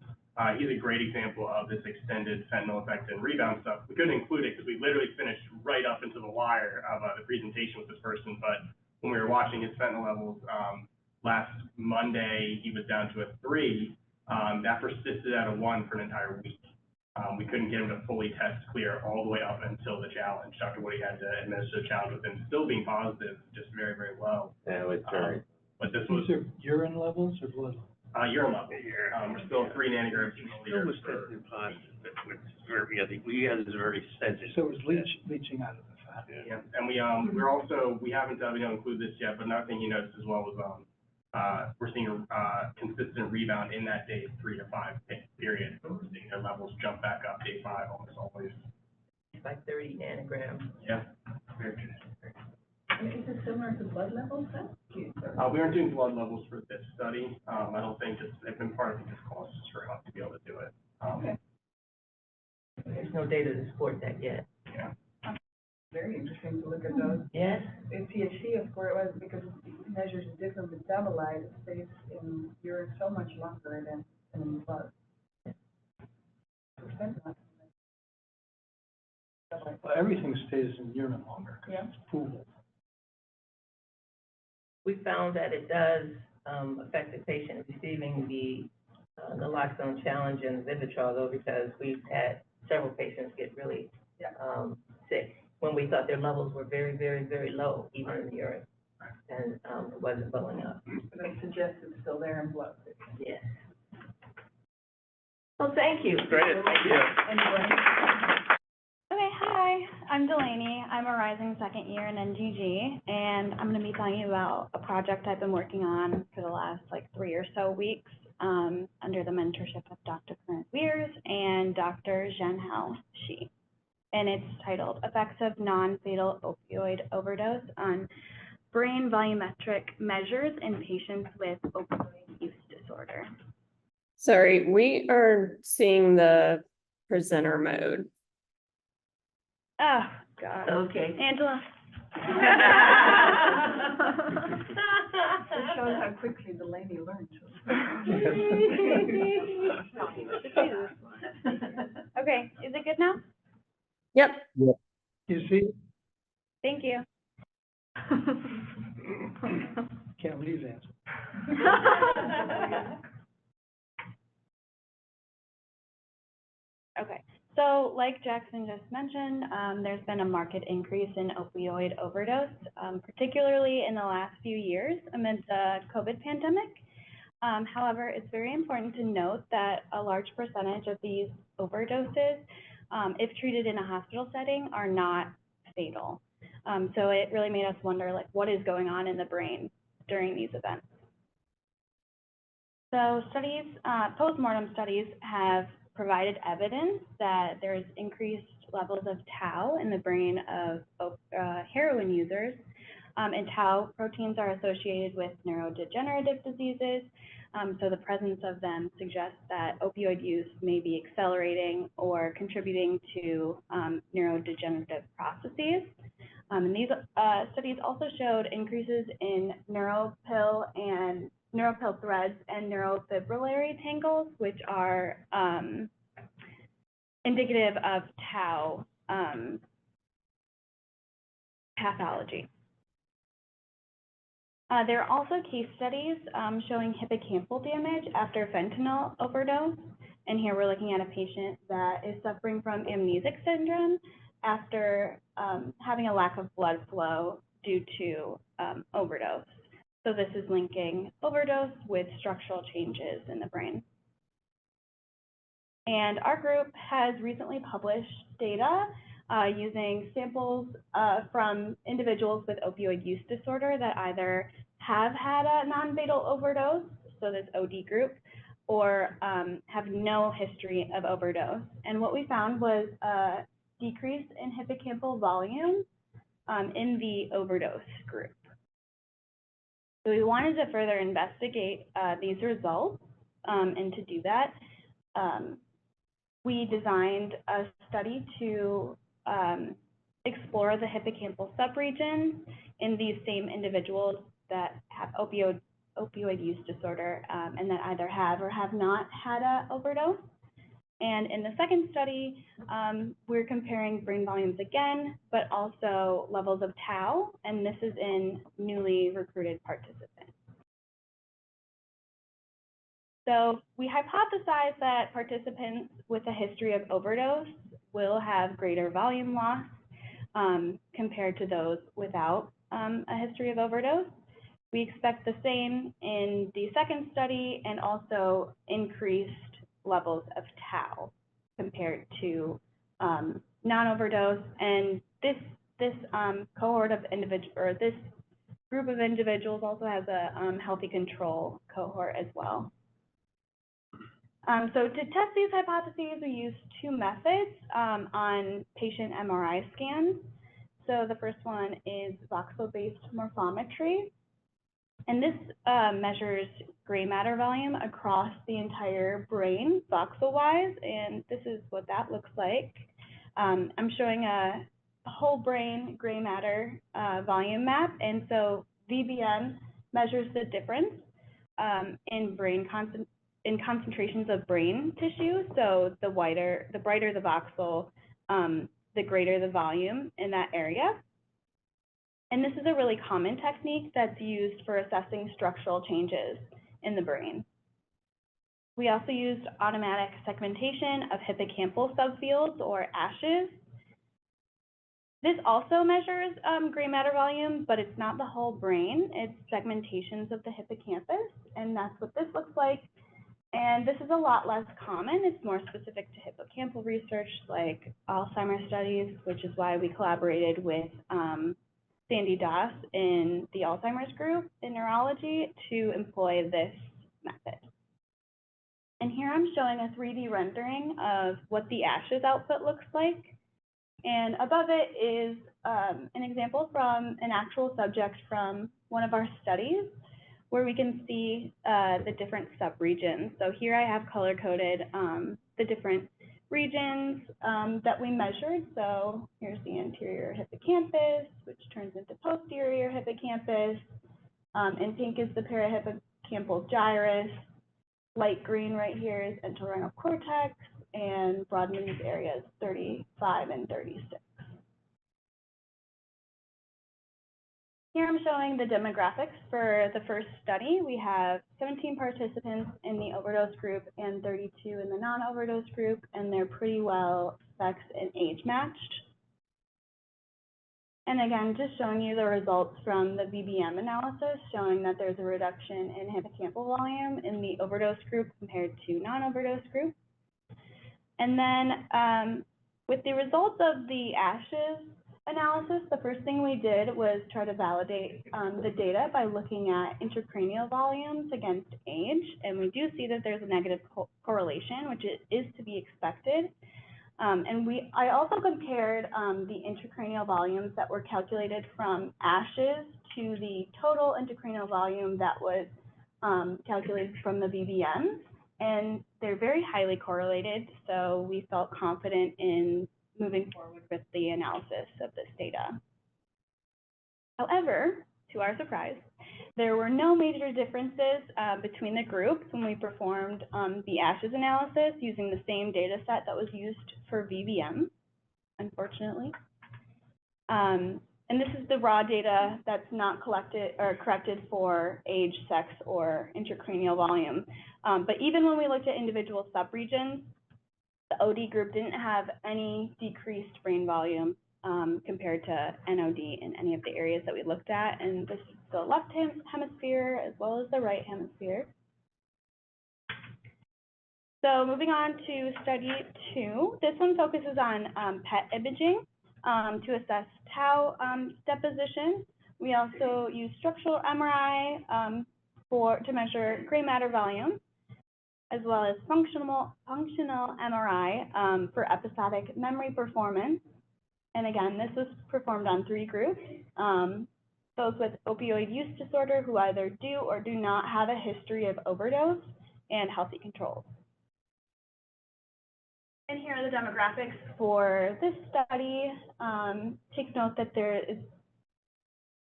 He's a great example of this extended fentanyl effect and rebound stuff. We couldn't include it because we literally finished right up into the wire of the presentation with this person, but when we were watching his fentanyl levels last Monday, he was down to a 3. That persisted at a 1 for an entire week. We couldn't get him to fully test clear all the way up until the challenge. Dr. Woody had to administer the challenge with him still being positive, just very, very low. Yeah, it's very. But this was These are urine levels or blood levels? urine level. We're still 3 nanograms per Still liter. was tested positive, but it's very, I think we had this very sensitive. So it was leaching out of the fat. Yeah, and we haven't, we don't include this yet, but another thing he noticed as well was we're seeing a consistent rebound in that day 3 to 5 period. We're seeing their levels jump back up day 5 almost always. It's like 30 nanograms. Yeah, very good. And is it similar to blood levels then? We aren't doing blood levels for this study. I don't think it's been part of the costs for us to be able to do it. Okay. There's no data to support that yet. Yeah. Very interesting to look at those. Yes? In PhD, of course, it was because it measures a different metabolite. It stays in urine so much longer than in blood. Well, everything stays in urine longer, because Yeah. it's pooled. We found that it does affect the patient receiving the naloxone challenge and Vivitrol, though, because we've had several patients get really sick when we thought their levels were very, very, very low, even in the urine, and it wasn't blowing up. But it suggests it's still there in blood. Yes. Well, thank you. Great, thank you. Anyway. Okay, hi, I'm Delaney. I'm a rising second year in NGG, and I'm going to be telling you about a project I've been working on for the last 3 or so weeks under the mentorship of Dr. Corinne Weers and Dr. Zhenhao Shi. And it's titled Effects of Non-Fatal Opioid Overdose on Brain Volumetric Measures in Patients with Opioid Use Disorder. Sorry, we are seeing the presenter mode. Oh, God. Okay. Angela. It shows how quickly Delaney learns. Okay, is it good now? Yep. You see, Thank you. can't leave that. Okay, so like Jackson just mentioned, there's been a marked increase in opioid overdose, particularly in the last few years amid the COVID pandemic. However, it's very important to note that a large percentage of these overdoses, if treated in a hospital setting, are not fatal. So it really made us wonder, what is going on in the brain during these events? So studies, post-mortem studies have provided evidence that there's increased levels of tau in the brain of heroin users, and tau proteins are associated with neurodegenerative diseases. So the presence of them suggests that opioid use may be accelerating or contributing to neurodegenerative processes. And these studies also showed increases in neuropill threads and neurofibrillary tangles, which are indicative of tau pathology. There are also case studies showing hippocampal damage after fentanyl overdose. And here we're looking at a patient that is suffering from amnesic syndrome after having a lack of blood flow due to overdose. So this is linking overdose with structural changes in the brain. And our group has recently published data using samples from individuals with opioid use disorder that either have had a non-fatal overdose, so this OD group, or have no history of overdose. And what we found was a decrease in hippocampal volume in the overdose group. So we wanted to further investigate these results, and to do that, we designed a study to explore the hippocampal subregions in these same individuals that have opioid use disorder and that either have or have not had an overdose. And in the second study, we're comparing brain volumes again, but also levels of tau, and this is in newly recruited participants. So we hypothesize that participants with a history of overdose will have greater volume loss compared to those without a history of overdose. We expect the same in the second study and also increased levels of tau compared to non-overdose. And this cohort of individuals, or this group of individuals also has a healthy control cohort as well. So to test these hypotheses, we use two methods on patient MRI scans. So the first one is voxel-based morphometry. And this measures gray matter volume across the entire brain, voxel-wise, and this is what that looks like. I'm showing a whole brain gray matter volume map, and so VBM measures the difference in concentrations of brain tissue. So the brighter the voxel, the greater the volume in that area. And this is a really common technique that's used for assessing structural changes in the brain. We also used automatic segmentation of hippocampal subfields, or ASHs. This also measures gray matter volume, but it's not the whole brain. It's segmentations of the hippocampus, and that's what this looks like. And this is a lot less common. It's more specific to hippocampal research, like Alzheimer's studies, which is why we collaborated with Sandy Das in the Alzheimer's group in neurology to employ this method. And here I'm showing a 3D rendering of what the ASHs output looks like. And above it is an example from an actual subject from one of our studies, where we can see the different subregions. So here I have color-coded the different regions that we measured. So here's the anterior hippocampus, which turns into posterior hippocampus. And pink is the parahippocampal gyrus. Light green right here is entorhinal cortex, and broadening these areas 35 and 36. Here I'm showing the demographics for the first study. We have 17 participants in the overdose group and 32 in the non-overdose group, and they're pretty well sex and age matched. And again, just showing you the results from the VBM analysis, showing that there's a reduction in hippocampal volume in the overdose group compared to non-overdose group. And then with the results of the ASHs analysis, the first thing we did was try to validate the data by looking at intracranial volumes against age. And we do see that there's a negative correlation, which is to be expected. I also compared the intracranial volumes that were calculated from ASHs to the total intracranial volume that was calculated from the VBM. And they're very highly correlated, so we felt confident in moving forward with the analysis of this data. However, to our surprise, there were no major differences between the groups when we performed the ASHs analysis using the same data set that was used for VBM, unfortunately. And this is the raw data that's not collected or corrected for age, sex, or intracranial volume. But even when we looked at individual subregions, the OD group didn't have any decreased brain volume compared to NOD in any of the areas that we looked at. And this is the left hemisphere as well as the right hemisphere. So moving on to study 2, this one focuses on PET imaging to assess tau deposition. We also use structural MRI to measure gray matter volume, as well as functional MRI for episodic memory performance. And again, this was performed on 3 groups, those with opioid use disorder who either do or do not have a history of overdose, and healthy controls. And here are the demographics for this study. Take note that there is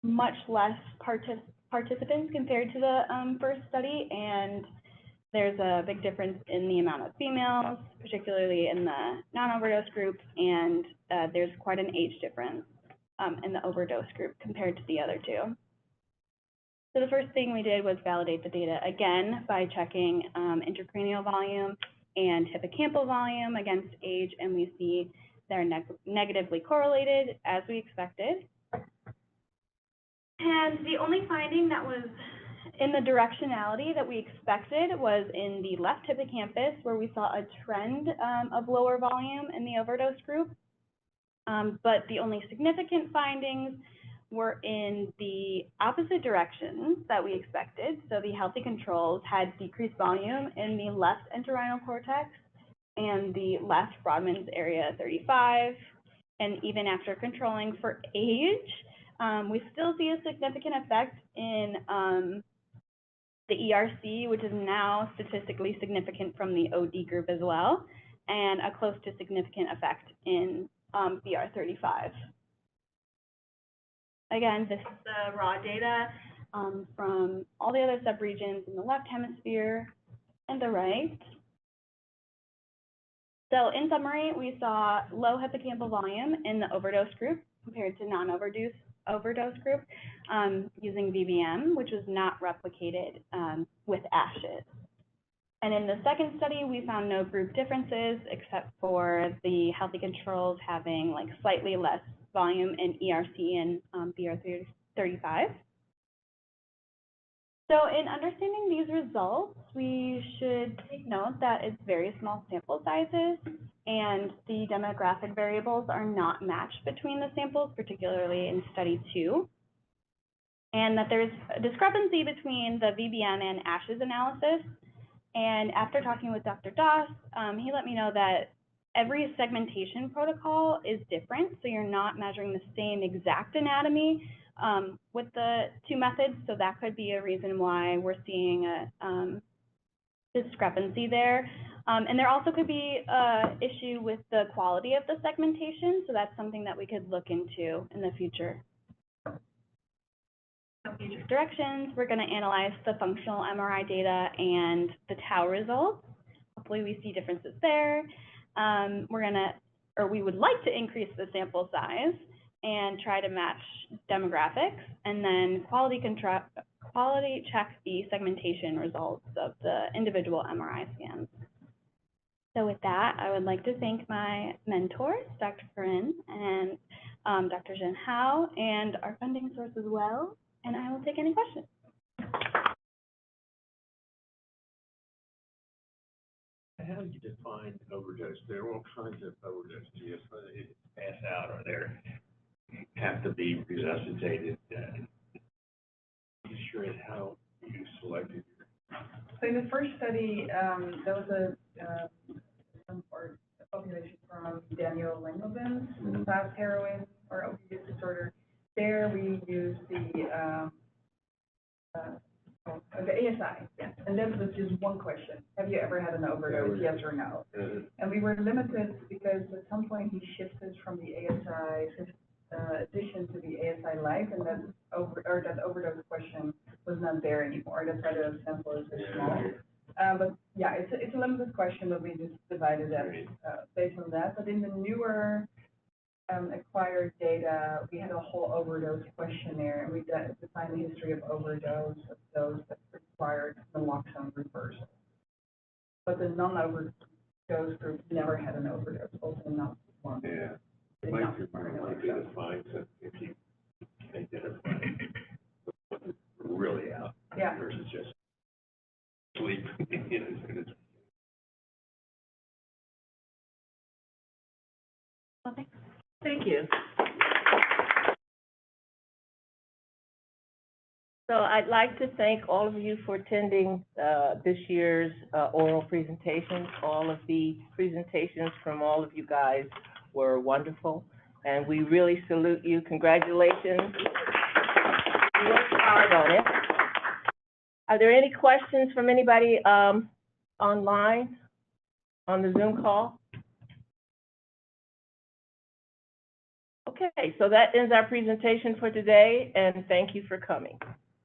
much less participants compared to the first study, and there's a big difference in the amount of females, particularly in the non-overdose group, and there's quite an age difference in the overdose group compared to the other 2. So the first thing we did was validate the data again by checking intracranial volume and hippocampal volume against age, and we see they're negatively correlated as we expected. And the only finding that was in the directionality that we expected was in the left hippocampus, where we saw a trend of lower volume in the overdose group. But the only significant findings were in the opposite directions that we expected. So the healthy controls had decreased volume in the left entorhinal cortex and the left Brodmann's area 35. And even after controlling for age, we still see a significant effect in the ERC, which is now statistically significant from the OD group as well, and a close to significant effect in BR35. Again, this is the raw data from all the other subregions in the left hemisphere and the right. So in summary, we saw low hippocampal volume in the overdose group compared to non-overdose group using VBM, which was not replicated with ASHES. And in the second study, we found no group differences except for the healthy controls having like slightly less volume in ERC and BR35. So in understanding these results, we should take note that it's very small sample sizes and the demographic variables are not matched between the samples, particularly in study 2. And that there's a discrepancy between the VBM and ASHES analysis. And after talking with Dr. Doss, he let me know that every segmentation protocol is different, so you're not measuring the same exact anatomy with the two methods, so that could be a reason why we're seeing a discrepancy there. And there also could be an issue with the quality of the segmentation, so that's something that we could look into in the future. Future directions, we're going to analyze the functional MRI data and the tau results. Hopefully we see differences there. We would like to increase the sample size and try to match demographics, and then quality check the segmentation results of the individual MRI scans. So with that, I would like to thank my mentors, Dr. Corinne and Dr. Jen Hao, and our funding source as well, and I will take any questions. How do you define overdose? There are all kinds of overdose. Just whether it's pass out or they have to be resuscitated. You sure how you selected? So in the first study, there was a population from Daniel Langevin, without heroin or opioid use disorder. There we used the ASI, and that was just one question. Have you ever had an overdose, yes or no? And we were limited because at some point he shifted from the ASI addition to the ASI light, and that overdose question was not there anymore. That's why the sample is very small. But yeah, it's a limited question, but we just divided that based on that. But in the newer acquired data, we had a whole overdose questionnaire, and we defined the history of overdose of those that required naloxone reversal. But the non-overdose group never had an overdose, also not one. Yeah. It might be fine if you can identify what's really out versus just sleep. Okay. Thank you. So I'd like to thank all of you for attending this year's oral presentations. All of the presentations from all of you guys were wonderful, and we really salute you. Congratulations. You worked hard on it. Are there any questions from anybody online on the Zoom call? Okay, so that ends our presentation for today, and thank you for coming.